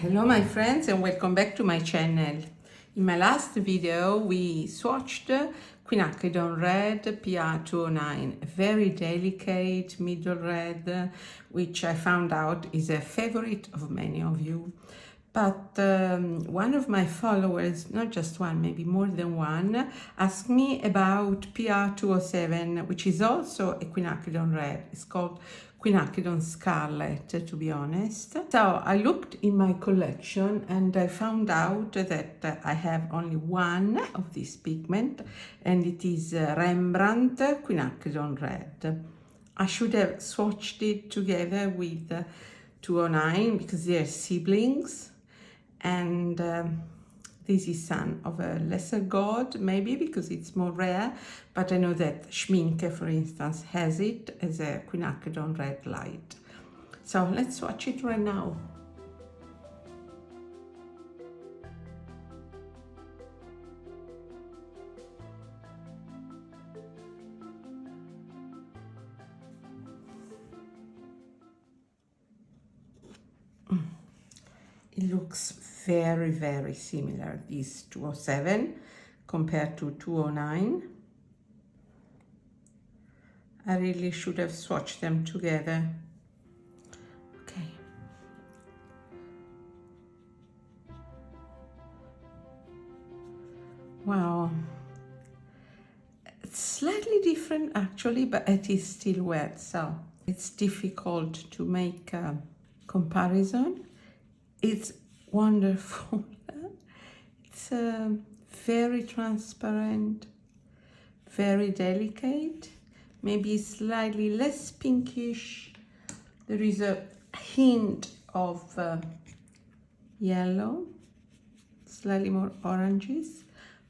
Hello my friends and welcome back to my channel. In my last video we swatched Quinacridone Red PR209, a very delicate middle red which I found out is a favorite of many of you. But one of my followers, not just one, maybe more than one, asked me about PR207, which is also a quinacridone red. It's called Quinacridone Scarlet, to be honest. So I looked in my collection and I found out that I have only one of this pigment, and it is Rembrandt Quinacridone Red. I should have swatched it together with 209 because they're siblings. And this is son of a lesser god, maybe because it's more rare, but I know that Schminke, for instance, has it as a quinacridone red light. So let's watch it right now. It looks very similar, this 207 compared to 209. I really should have swatched them together. Okay. Wow. It's slightly different actually, but it is still wet, so it's difficult to make a comparison. It's wonderful. It's very transparent, very delicate, maybe slightly less pinkish. There is a hint of yellow, slightly more oranges,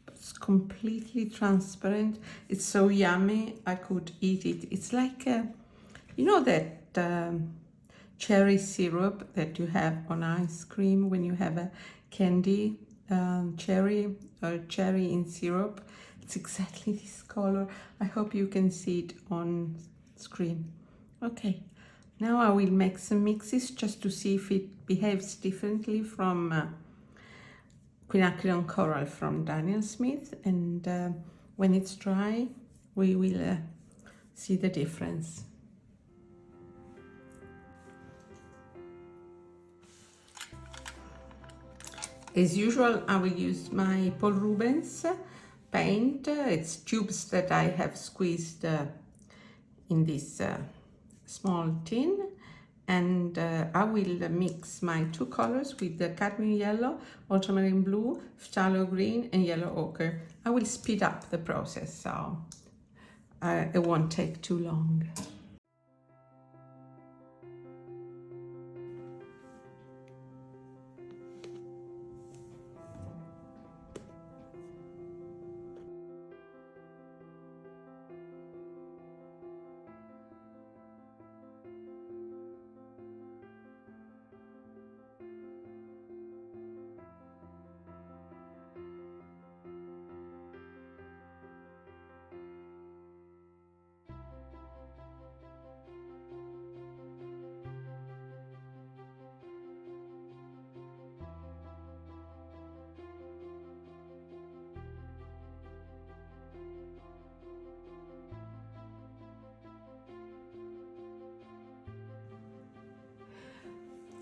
but it's completely transparent. It's so yummy, I could eat it. It's like, you know that cherry syrup that you have on ice cream when you have a candy cherry or cherry in syrup. It's exactly this color. I hope you can see it on screen. Okay, now I will make some mixes just to see if it behaves differently from Quinacridone Coral from Daniel Smith, and when it's dry we will see the difference. As usual, I will use my Paul Rubens paint. It's tubes that I have squeezed in this small tin, and I will mix my two colors with the cadmium yellow, ultramarine blue, phthalo green and yellow ochre. I will speed up the process, so it won't take too long.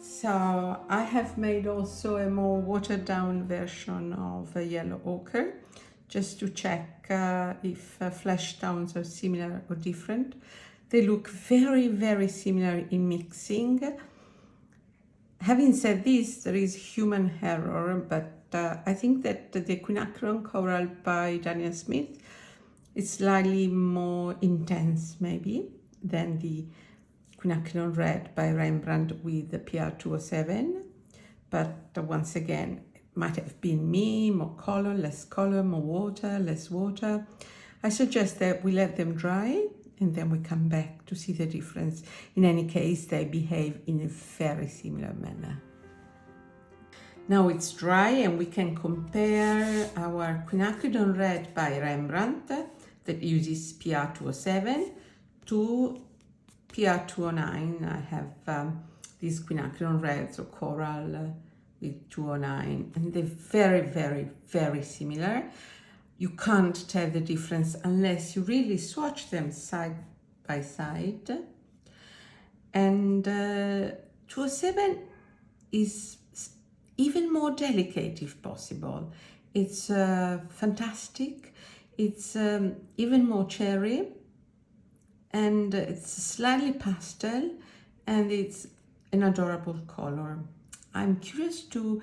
So I have made also a more watered down version of a yellow ochre, just to check if flesh tones are similar or different. They look very similar in mixing. Having said this, there is human error, but I think that the Quinacridone Coral by Daniel Smith is slightly more intense maybe than the Quinacridone Red by Rembrandt with the PR207, but once again, it might have been me, more color, more water, less water. I suggest that we let them dry and then we come back to see the difference. In any case, they behave in a very similar manner. Now it's dry and we can compare our Quinacridone Red by Rembrandt that uses PR207 to PR209. I have these Quinacridone Reds or Coral with 209, and they're very, very, very similar. You can't tell the difference unless you really swatch them side by side. And 207 is even more delicate if possible. It's fantastic. It's even more cherry, and it's slightly pastel, and it's an adorable color. I'm curious to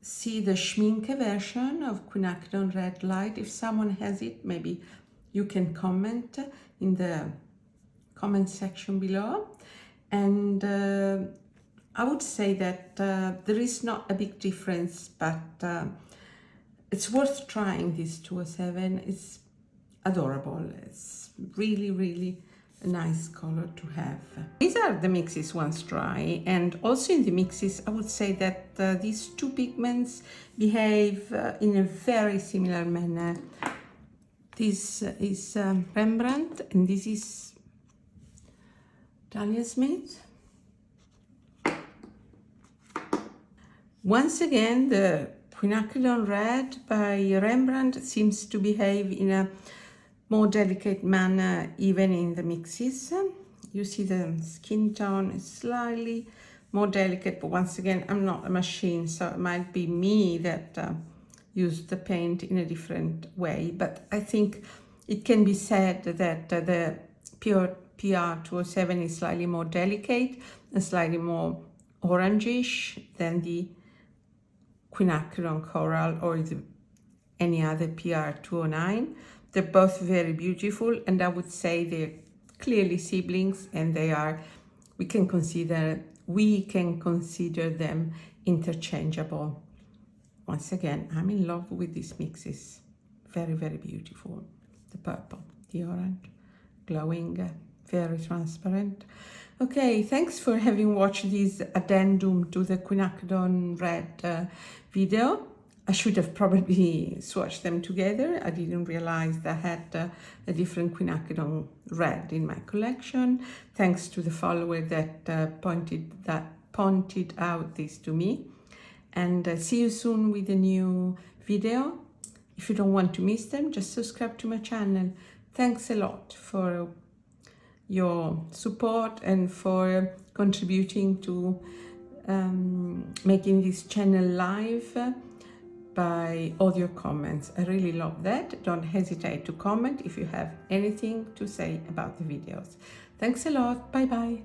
see the Schminke version of Quinacridone Red Light. If someone has it, maybe you can comment in the comment section below. And I would say that there is not a big difference, but it's worth trying this 207. It's adorable. It's really, really a nice color to have. These are the mixes once dry, and also in the mixes I would say that these two pigments behave in a very similar manner. This is Rembrandt, and this is Dahlia Smith. Once again, the Quinacridone Red by Rembrandt seems to behave in a more delicate manner even in the mixes. You see the skin tone is slightly more delicate, but once again, I'm not a machine, so it might be me that used the paint in a different way. But I think it can be said that the PR207 is slightly more delicate and slightly more orangish than the Quinacridone Coral or any other PR209. They're both very beautiful, and I would say they're clearly siblings, and we can consider them interchangeable. Once again, I'm in love with these mixes. Very, very beautiful. The purple, the orange, glowing, very transparent. Okay, thanks for having watched this addendum to the Quinacridone Red video. I should have probably swatched them together. I didn't realize that I had a different Quinacridone Red in my collection. Thanks to the follower that pointed out this to me. And see you soon with a new video. If you don't want to miss them, just subscribe to my channel. Thanks a lot for your support and for contributing to making this channel live by all your comments. I really love that. Don't hesitate to comment if you have anything to say about the videos. Thanks a lot. Bye bye.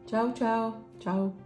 Ciao, ciao, ciao.